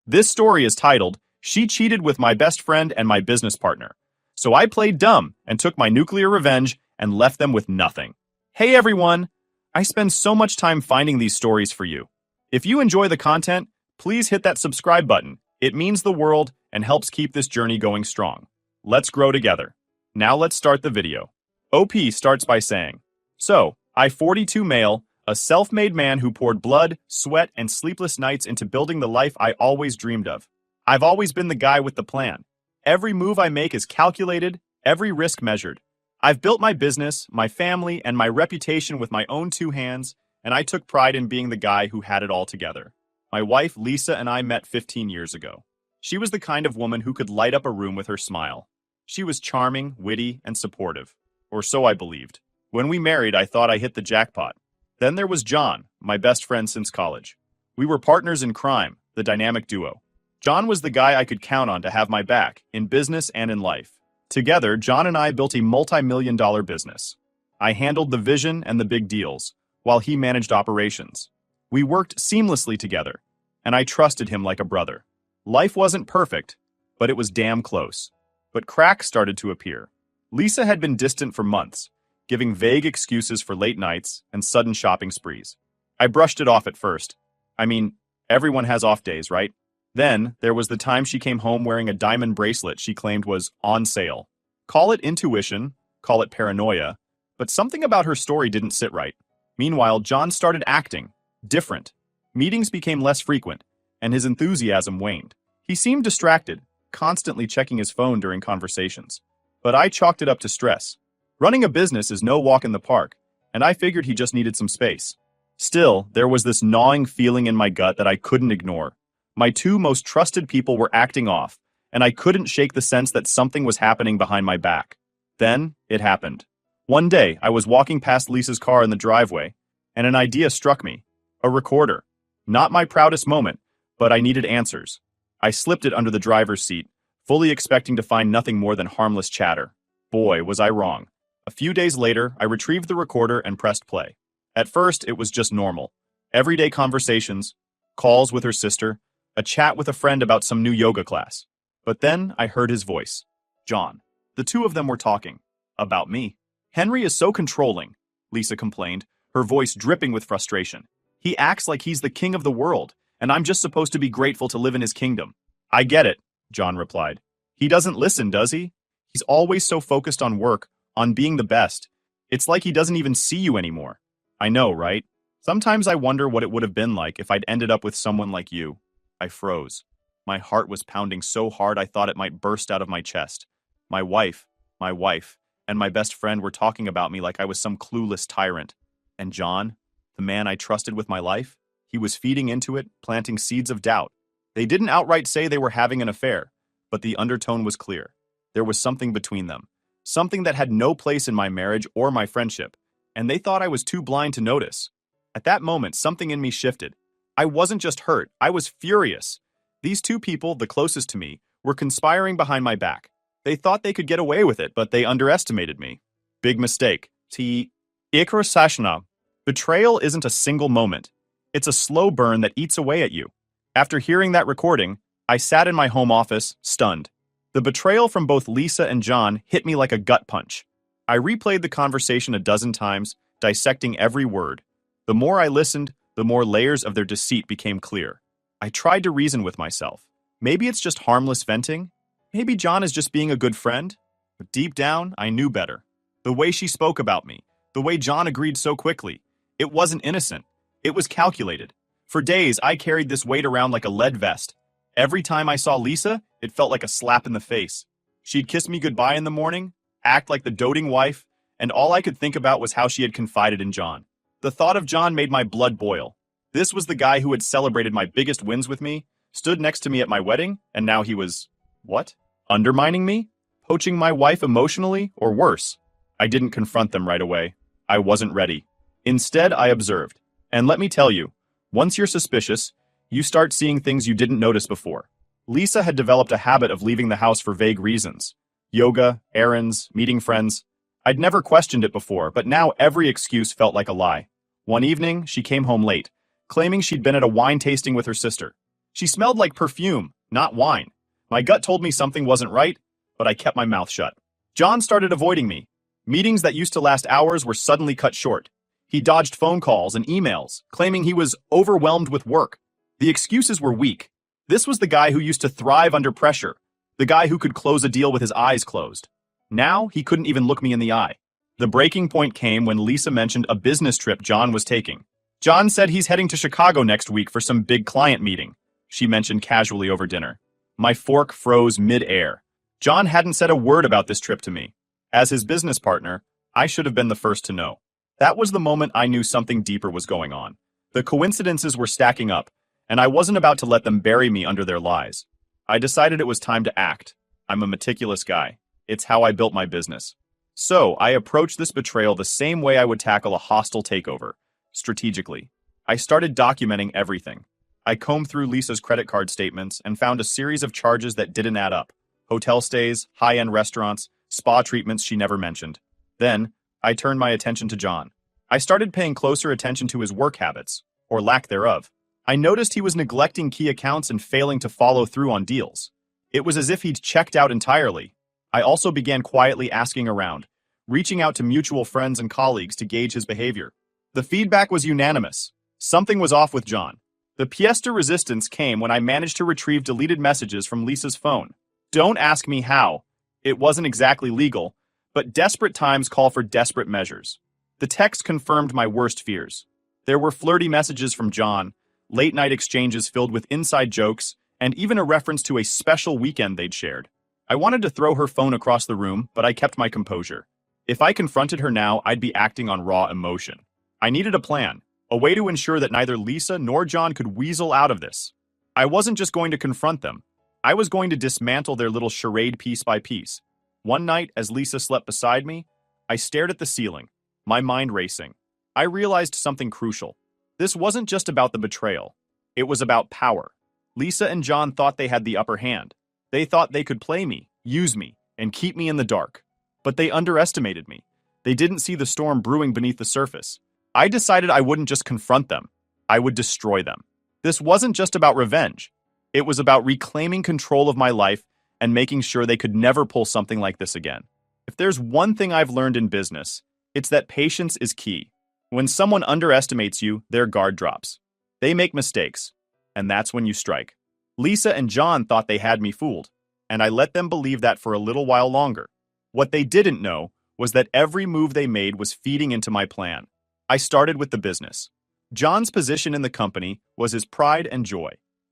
This story is titled, She Cheated with My Best Friend and My Business Partner. So I played dumb and took my nuclear revenge and left them with nothing. Hey everyone! I spend so much time finding these stories for you. If you enjoy the content, please hit that subscribe button. It means the world and helps keep this journey going strong. Let's grow together. Now let's start the video. OP starts by saying, So, I 42 male, a self-made man who poured blood, sweat, and sleepless nights into building the life I always dreamed of. I've always been the guy with the plan. Every move I make is calculated, every risk measured. I've built my business, my family, and my reputation with my own two hands, and I took pride in being the guy who had it all together. My wife, Lisa, and I met 15 years ago. She was the kind of woman who could light up a room with her smile. She was charming, witty, and supportive. Or so I believed. When we married, I thought I hit the jackpot. Then there was John, my best friend since college. We were partners in crime, the dynamic duo. John was the guy I could count on to have my back, in business and in life. Together, John and I built a multi-million-dollar business. I handled the vision and the big deals, while he managed operations. We worked seamlessly together, and I trusted him like a brother. Life wasn't perfect, but it was damn close. But cracks started to appear. Lisa had been distant for months, giving vague excuses for late nights and sudden shopping sprees. I brushed it off at first. I mean, everyone has off days, right? Then, there was the time she came home wearing a diamond bracelet she claimed was on sale. Call it intuition, call it paranoia, but something about her story didn't sit right. Meanwhile, John started acting different. Meetings became less frequent, and his enthusiasm waned. He seemed distracted, constantly checking his phone during conversations. But I chalked it up to stress. Running a business is no walk in the park, and I figured he just needed some space. Still, there was this gnawing feeling in my gut that I couldn't ignore. My two most trusted people were acting off, and I couldn't shake the sense that something was happening behind my back. Then, it happened. One day, I was walking past Lisa's car in the driveway, and an idea struck me. A recorder. Not my proudest moment, but I needed answers. I slipped it under the driver's seat, fully expecting to find nothing more than harmless chatter. Boy, was I wrong. A few days later, I retrieved the recorder and pressed play. At first, it was just normal. Everyday conversations, calls with her sister, a chat with a friend about some new yoga class. But then I heard his voice. John. The two of them were talking. About me. Henry is so controlling, Lisa complained, her voice dripping with frustration. He acts like he's the king of the world, and I'm just supposed to be grateful to live in his kingdom. I get it, John replied. He doesn't listen, does he? He's always so focused on work, on being the best. It's like he doesn't even see you anymore. I know, right? Sometimes I wonder what it would have been like if I'd ended up with someone like you. I froze. My heart was pounding so hard I thought it might burst out of my chest. My wife, and my best friend were talking about me like I was some clueless tyrant. And John, the man I trusted with my life, he was feeding into it, planting seeds of doubt. They didn't outright say they were having an affair, but the undertone was clear. There was something between them. Something that had no place in my marriage or my friendship, and they thought I was too blind to notice. At that moment, something in me shifted. I wasn't just hurt, I was furious. These two people, the closest to me, were conspiring behind my back. They thought they could get away with it, but they underestimated me. Big mistake. Ikra Sashna. Betrayal isn't a single moment. It's a slow burn that eats away at you. After hearing that recording, I sat in my home office, stunned. The betrayal from both Lisa and John hit me like a gut punch. I replayed the conversation a dozen times, dissecting every word. The more I listened, the more layers of their deceit became clear. I tried to reason with myself. Maybe it's just harmless venting. Maybe John is just being a good friend. But deep down, I knew better. The way she spoke about me, the way John agreed so quickly, it wasn't innocent. It was calculated. For days, I carried this weight around like a lead vest. Every time I saw Lisa, it felt like a slap in the face. She'd kiss me goodbye in the morning, act like the doting wife, and all I could think about was how she had confided in John. The thought of John made my blood boil. This was the guy who had celebrated my biggest wins with me, stood next to me at my wedding, and now he was, what? Undermining me? Poaching my wife emotionally, or worse? I didn't confront them right away. I wasn't ready. Instead, I observed. And let me tell you, once you're suspicious, you start seeing things you didn't notice before. Lisa had developed a habit of leaving the house for vague reasons. Yoga, errands, meeting friends. I'd never questioned it before, but now every excuse felt like a lie. One evening, she came home late, claiming she'd been at a wine tasting with her sister. She smelled like perfume, not wine. My gut told me something wasn't right, but I kept my mouth shut. John started avoiding me. Meetings that used to last hours were suddenly cut short. He dodged phone calls and emails, claiming he was overwhelmed with work. The excuses were weak. This was the guy who used to thrive under pressure, the guy who could close a deal with his eyes closed. Now, he couldn't even look me in the eye. The breaking point came when Lisa mentioned a business trip John was taking. John said he's heading to Chicago next week for some big client meeting, she mentioned casually over dinner. My fork froze mid-air. John hadn't said a word about this trip to me. As his business partner, I should have been the first to know. That was the moment I knew something deeper was going on. The coincidences were stacking up, and I wasn't about to let them bury me under their lies. I decided it was time to act. I'm a meticulous guy. It's how I built my business. So, I approached this betrayal the same way I would tackle a hostile takeover, strategically. I started documenting everything. I combed through Lisa's credit card statements and found a series of charges that didn't add up. Hotel stays, high-end restaurants, spa treatments she never mentioned. Then, I turned my attention to John. I started paying closer attention to his work habits, or lack thereof. I noticed he was neglecting key accounts and failing to follow through on deals. It was as if he'd checked out entirely. I also began quietly asking around, reaching out to mutual friends and colleagues to gauge his behavior. The feedback was unanimous. Something was off with John. The pièce de resistance came when I managed to retrieve deleted messages from Lisa's phone. Don't ask me how. It wasn't exactly legal, but desperate times call for desperate measures. The text confirmed my worst fears. There were flirty messages from John, late-night exchanges filled with inside jokes, and even a reference to a special weekend they'd shared. I wanted to throw her phone across the room, but I kept my composure. If I confronted her now, I'd be acting on raw emotion. I needed a plan, a way to ensure that neither Lisa nor John could weasel out of this. I wasn't just going to confront them. I was going to dismantle their little charade piece by piece. One night, as Lisa slept beside me, I stared at the ceiling, my mind racing. I realized something crucial. This wasn't just about the betrayal. It was about power. Lisa and John thought they had the upper hand. They thought they could play me, use me, and keep me in the dark. But they underestimated me. They didn't see the storm brewing beneath the surface. I decided I wouldn't just confront them. I would destroy them. This wasn't just about revenge. It was about reclaiming control of my life and making sure they could never pull something like this again. If there's one thing I've learned in business, it's that patience is key. When someone underestimates you, their guard drops. They make mistakes, and that's when you strike. Lisa and John thought they had me fooled, and I let them believe that for a little while longer. What they didn't know was that every move they made was feeding into my plan. I started with the business. John's position in the company was his pride and joy,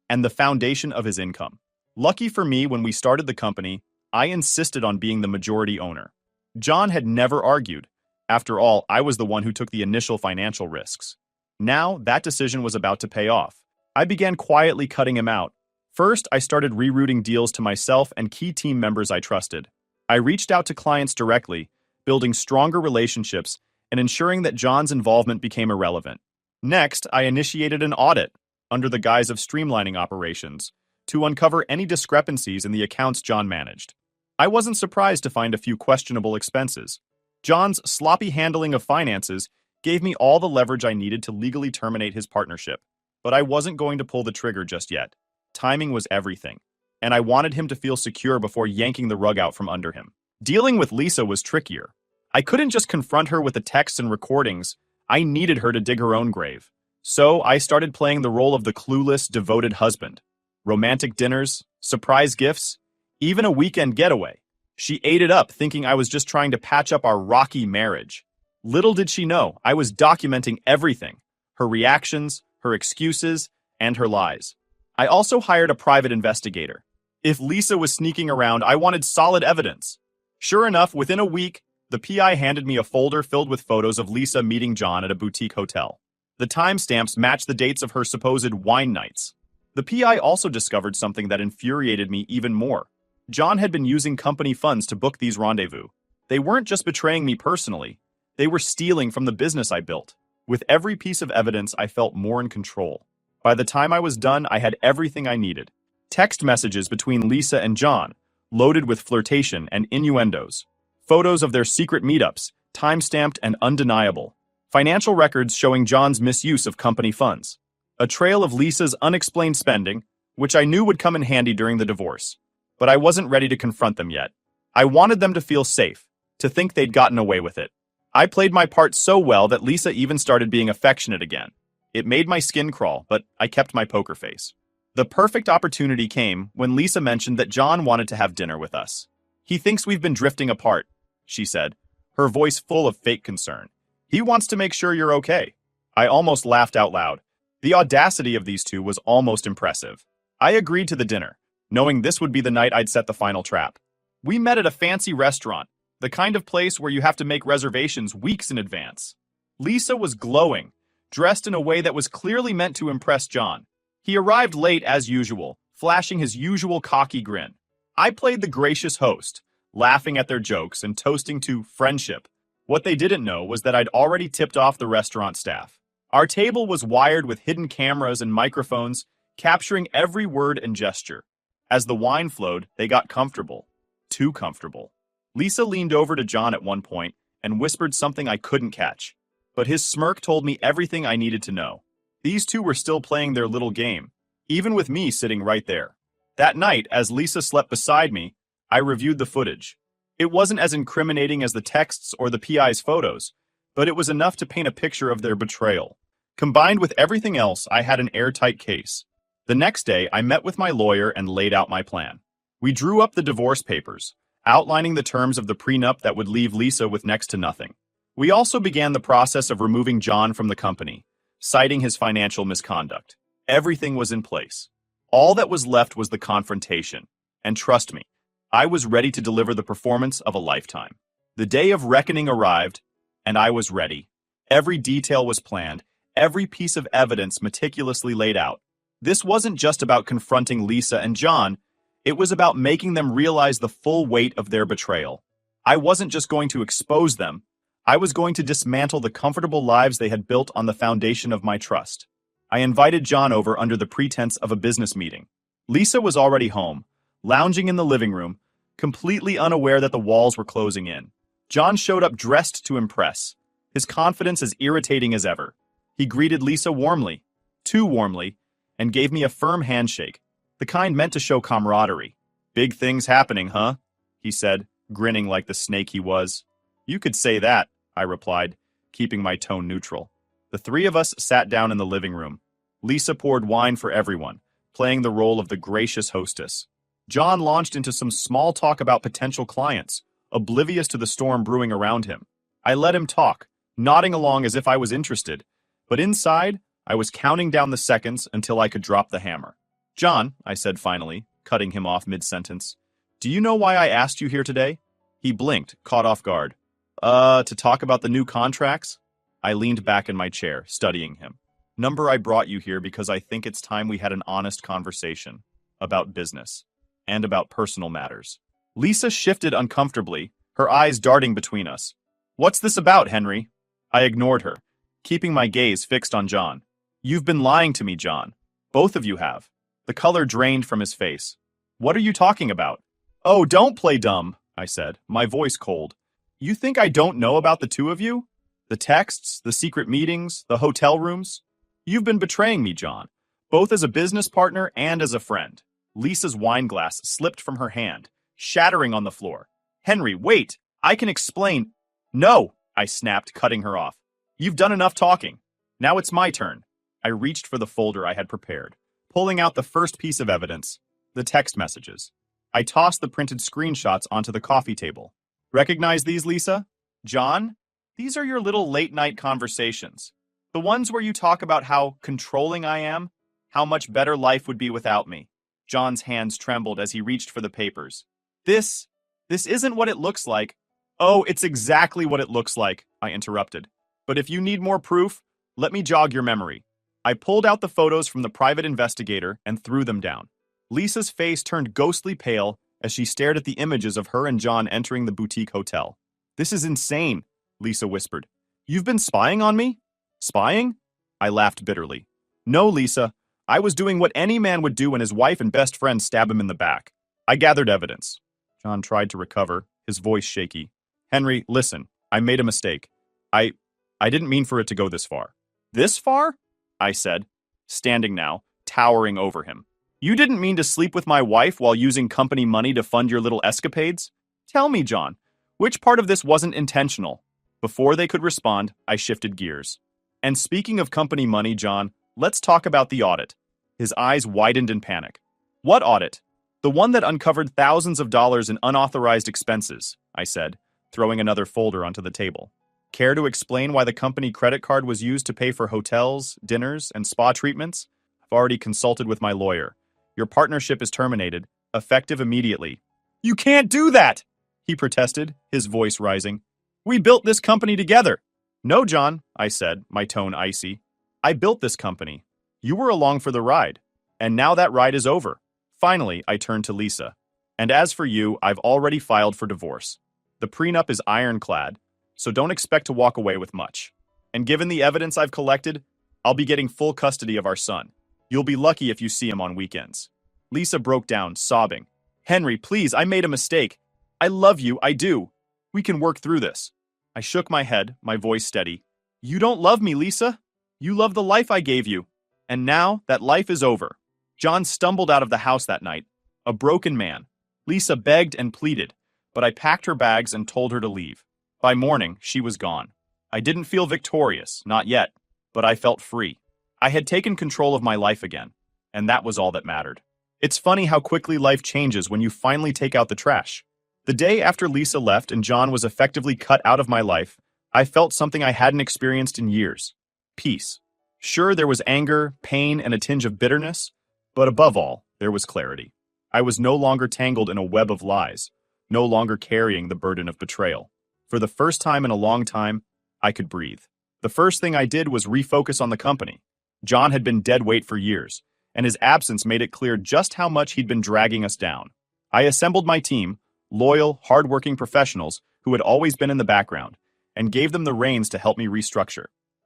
and the foundation of his income. Lucky for me, when we started the company, I insisted on being the majority owner. John had never argued. After all, I was the one who took the initial financial risks. Now, that decision was about to pay off. I began quietly cutting him out. First, I started rerouting deals to myself and key team members I trusted. I reached out to clients directly, building stronger relationships and ensuring that John's involvement became irrelevant. Next, I initiated an audit, under the guise of streamlining operations, to uncover any discrepancies in the accounts John managed. I wasn't surprised to find a few questionable expenses. John's sloppy handling of finances gave me all the leverage I needed to legally terminate his partnership. But I wasn't going to pull the trigger just yet. Timing was everything, and I wanted him to feel secure before yanking the rug out from under him. Dealing with Lisa was trickier. I couldn't just confront her with the texts and recordings. I needed her to dig her own grave. So I started playing the role of the clueless, devoted husband. Romantic dinners, surprise gifts, even a weekend getaway. She ate it up, thinking I was just trying to patch up our rocky marriage. Little did she know, I was documenting everything. Her reactions, her excuses, and her lies. I also hired a private investigator. If Lisa was sneaking around, I wanted solid evidence. Sure enough, within a week, the PI handed me a folder filled with photos of Lisa meeting John at a boutique hotel. The timestamps matched the dates of her supposed wine nights. The PI also discovered something that infuriated me even more. John had been using company funds to book these rendezvous. They weren't just betraying me personally. They were stealing from the business I built. With every piece of evidence, I felt more in control. By the time I was done, I had everything I needed. Text messages between Lisa and John, loaded with flirtation and innuendos. Photos of their secret meetups, time-stamped and undeniable. Financial records showing John's misuse of company funds. A trail of Lisa's unexplained spending, which I knew would come in handy during the divorce. But I wasn't ready to confront them yet. I wanted them to feel safe, to think they'd gotten away with it. I played my part so well that Lisa even started being affectionate again. It made my skin crawl, but I kept my poker face. The perfect opportunity came when Lisa mentioned that John wanted to have dinner with us. He thinks we've been drifting apart, she said, her voice full of fake concern. He wants to make sure you're okay. I almost laughed out loud. The audacity of these two was almost impressive. I agreed to the dinner, knowing this would be the night I'd set the final trap. We met at a fancy restaurant, the kind of place where you have to make reservations weeks in advance. Lisa was glowing, dressed in a way that was clearly meant to impress John. He arrived late as usual, flashing his usual cocky grin. I played the gracious host, laughing at their jokes and toasting to friendship. What they didn't know was that I'd already tipped off the restaurant staff. Our table was wired with hidden cameras and microphones, capturing every word and gesture. As the wine flowed, they got comfortable. Too comfortable. Lisa leaned over to John at one point and whispered something I couldn't catch. But his smirk told me everything I needed to know. These two were still playing their little game, even with me sitting right there. That night, as Lisa slept beside me, I reviewed the footage. It wasn't as incriminating as the texts or the PI's photos, but it was enough to paint a picture of their betrayal. Combined with everything else, I had an airtight case. The next day, I met with my lawyer and laid out my plan. We drew up the divorce papers, outlining the terms of the prenup that would leave Lisa with next to nothing. We also began the process of removing John from the company, citing his financial misconduct. Everything was in place. All that was left was the confrontation. And trust me, I was ready to deliver the performance of a lifetime. The day of reckoning arrived, and I was ready. Every detail was planned, every piece of evidence meticulously laid out. This wasn't just about confronting Lisa and John, it was about making them realize the full weight of their betrayal. I wasn't just going to expose them, I was going to dismantle the comfortable lives they had built on the foundation of my trust. I invited John over under the pretense of a business meeting. Lisa was already home, lounging in the living room, completely unaware that the walls were closing in. John showed up dressed to impress, his confidence as irritating as ever. He greeted Lisa warmly, too warmly, and gave me a firm handshake, the kind meant to show camaraderie. "Big things happening, huh?" he said, grinning like the snake he was. "You could say that," I replied, keeping my tone neutral. The three of us sat down in the living room. Lisa poured wine for everyone, playing the role of the gracious hostess. John launched into some small talk about potential clients, oblivious to the storm brewing around him. I let him talk, nodding along as if I was interested, but inside, I was counting down the seconds until I could drop the hammer. "John," I said finally, cutting him off mid-sentence, "do you know why I asked you here today?" He blinked, caught off guard. To talk about the new contracts?" I leaned back in my chair, studying him. "Number, I brought you here because I think it's time we had an honest conversation about business and about personal matters." Lisa shifted uncomfortably, her eyes darting between us. "What's this about, Henry?" I ignored her, keeping my gaze fixed on John. "You've been lying to me, John. Both of you have." The color drained from his face. "What are you talking about?" "Oh, don't play dumb," I said, my voice cold. "You think I don't know about the two of you? The texts, the secret meetings, the hotel rooms? You've been betraying me, John, both as a business partner and as a friend." Lisa's wine glass slipped from her hand, shattering on the floor. "Henry, wait! I can explain." "No!" I snapped, cutting her off. "You've done enough talking. Now it's my turn." I reached for the folder I had prepared, pulling out the first piece of evidence, the text messages. I tossed the printed screenshots onto the coffee table. "Recognize these, Lisa? John? These are your little late-night conversations. The ones where you talk about how controlling I am, how much better life would be without me." John's hands trembled as he reached for the papers. This isn't what it looks like." "Oh, it's exactly what it looks like," I interrupted. "But if you need more proof, let me jog your memory." I pulled out the photos from the private investigator and threw them down. Lisa's face turned ghostly pale as she stared at the images of her and John entering the boutique hotel. "This is insane," Lisa whispered. "You've been spying on me?" "Spying?" I laughed bitterly. "No, Lisa. I was doing what any man would do when his wife and best friend stab him in the back. I gathered evidence." John tried to recover, his voice shaky. "Henry, listen. I made a mistake. I didn't mean for it to go this far." "This far?" I said, standing now, towering over him. You didn't mean to sleep with my wife while using company money to fund your little escapades? Tell me, John, which part of this wasn't intentional? Before they could respond, I shifted gears. And speaking of company money, John, let's talk about the audit. His eyes widened in panic. What audit? The one that uncovered thousands of dollars in unauthorized expenses, I said, throwing another folder onto the table. Care to explain why the company credit card was used to pay for hotels, dinners, and spa treatments? I've already consulted with my lawyer. Your partnership is terminated, effective immediately. You can't do that, he protested, his voice rising. We built this company together. No, John, I said, my tone icy. I built this company. You were along for the ride. And now that ride is over. Finally, I turned to Lisa. And as for you, I've already filed for divorce. The prenup is ironclad, so don't expect to walk away with much. And given the evidence I've collected, I'll be getting full custody of our son. You'll be lucky if you see him on weekends. Lisa broke down, sobbing. Henry, please, I made a mistake. I love you, I do. We can work through this. I shook my head, my voice steady. You don't love me, Lisa. You love the life I gave you. And now that life is over. John stumbled out of the house that night, a broken man. Lisa begged and pleaded, but I packed her bags and told her to leave. By morning, she was gone. I didn't feel victorious, not yet, but I felt free. I had taken control of my life again, and that was all that mattered. It's funny how quickly life changes when you finally take out the trash. The day after Lisa left and John was effectively cut out of my life, I felt something I hadn't experienced in years. Peace. Sure, there was anger, pain, and a tinge of bitterness, but above all, there was clarity. I was no longer tangled in a web of lies, no longer carrying the burden of betrayal. For the first time in a long time, I could breathe. The first thing I did was refocus on the company. John had been dead weight for years, and his absence made it clear just how much he'd been dragging us down. I assembled my team, loyal, hardworking professionals who had always been in the background, and gave them the reins to help me restructure.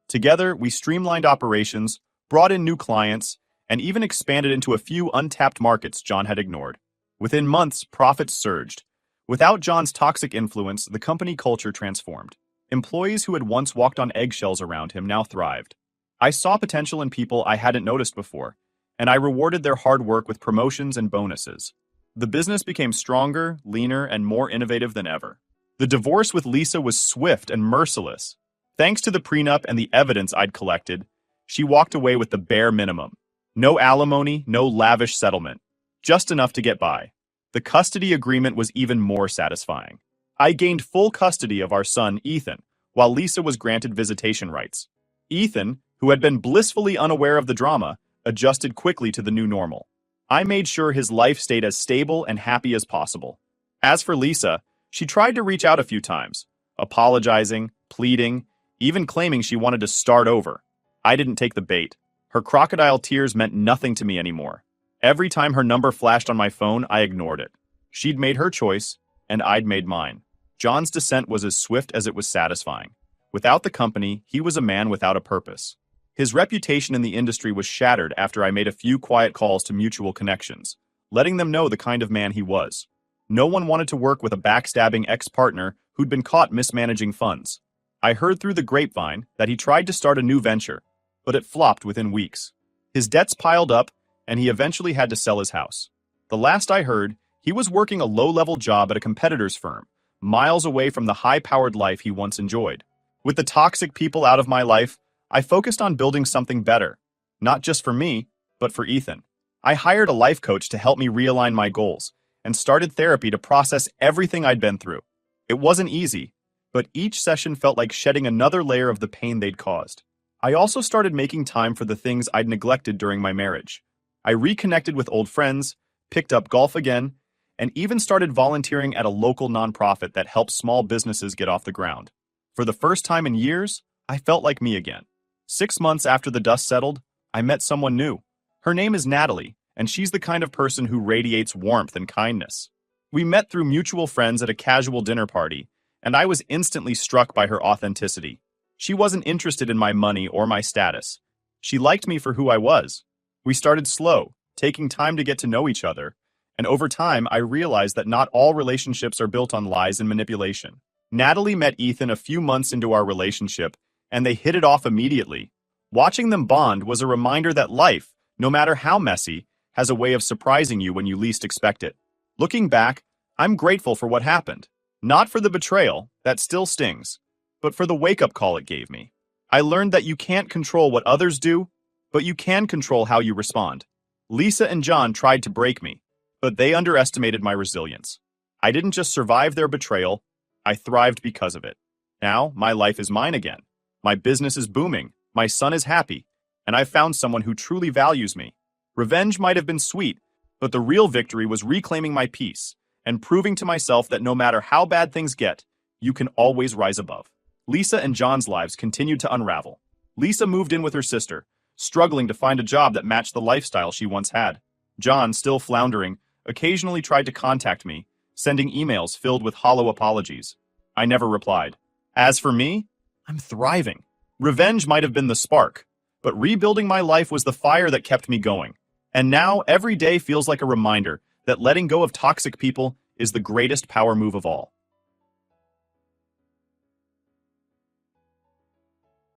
Together, we streamlined operations, brought in new clients, and even expanded into a few untapped markets John had ignored. Within months, profits surged. Without John's toxic influence, the company culture transformed. Employees who had once walked on eggshells around him now thrived. I saw potential in people I hadn't noticed before, and I rewarded their hard work with promotions and bonuses. The business became stronger, leaner, and more innovative than ever. The divorce with Lisa was swift and merciless. Thanks to the prenup and the evidence I'd collected, she walked away with the bare minimum. No alimony, no lavish settlement. Just enough to get by. The custody agreement was even more satisfying. I gained full custody of our son, Ethan, while Lisa was granted visitation rights. Ethan, who had been blissfully unaware of the drama, adjusted quickly to the new normal. I made sure his life stayed as stable and happy as possible. As for Lisa, she tried to reach out a few times, apologizing, pleading, even claiming she wanted to start over. I didn't take the bait. Her crocodile tears meant nothing to me anymore. Every time her number flashed on my phone, I ignored it. She'd made her choice, and I'd made mine. John's descent was as swift as it was satisfying. Without the company, he was a man without a purpose. His reputation in the industry was shattered after I made a few quiet calls to mutual connections, letting them know the kind of man he was. No one wanted to work with a backstabbing ex-partner who'd been caught mismanaging funds. I heard through the grapevine that he tried to start a new venture, but it flopped within weeks. His debts piled up, and he eventually had to sell his house. The last I heard, he was working a low-level job at a competitor's firm, miles away from the high-powered life he once enjoyed. With the toxic people out of my life, I focused on building something better, not just for me, but for Ethan. I hired a life coach to help me realign my goals, and started therapy to process everything I'd been through. It wasn't easy, but each session felt like shedding another layer of the pain they'd caused. I also started making time for the things I'd neglected during my marriage. I reconnected with old friends, picked up golf again, and even started volunteering at a local nonprofit that helps small businesses get off the ground. For the first time in years, I felt like me again. 6 months after the dust settled, I met someone new. Her name is Natalie, and she's the kind of person who radiates warmth and kindness. We met through mutual friends at a casual dinner party, and I was instantly struck by her authenticity. She wasn't interested in my money or my status. She liked me for who I was. We started slow, taking time to get to know each other, and over time I realized that not all relationships are built on lies and manipulation. Natalie met Ethan a few months into our relationship, and they hit it off immediately. Watching them bond was a reminder that life, no matter how messy, has a way of surprising you when you least expect it. Looking back, I'm grateful for what happened. Not for the betrayal, that still stings, but for the wake-up call it gave me. I learned that you can't control what others do, but you can control how you respond. Lisa and John tried to break me, but they underestimated my resilience. I didn't just survive their betrayal, I thrived because of it. Now, my life is mine again. My business is booming, my son is happy, and I've found someone who truly values me. Revenge might have been sweet, but the real victory was reclaiming my peace and proving to myself that no matter how bad things get, you can always rise above. Lisa and John's lives continued to unravel. Lisa moved in with her sister, struggling to find a job that matched the lifestyle she once had. John, still floundering, occasionally tried to contact me, sending emails filled with hollow apologies. I never replied. As for me, I'm thriving. Revenge might have been the spark, but rebuilding my life was the fire that kept me going. And now, every day feels like a reminder that letting go of toxic people is the greatest power move of all.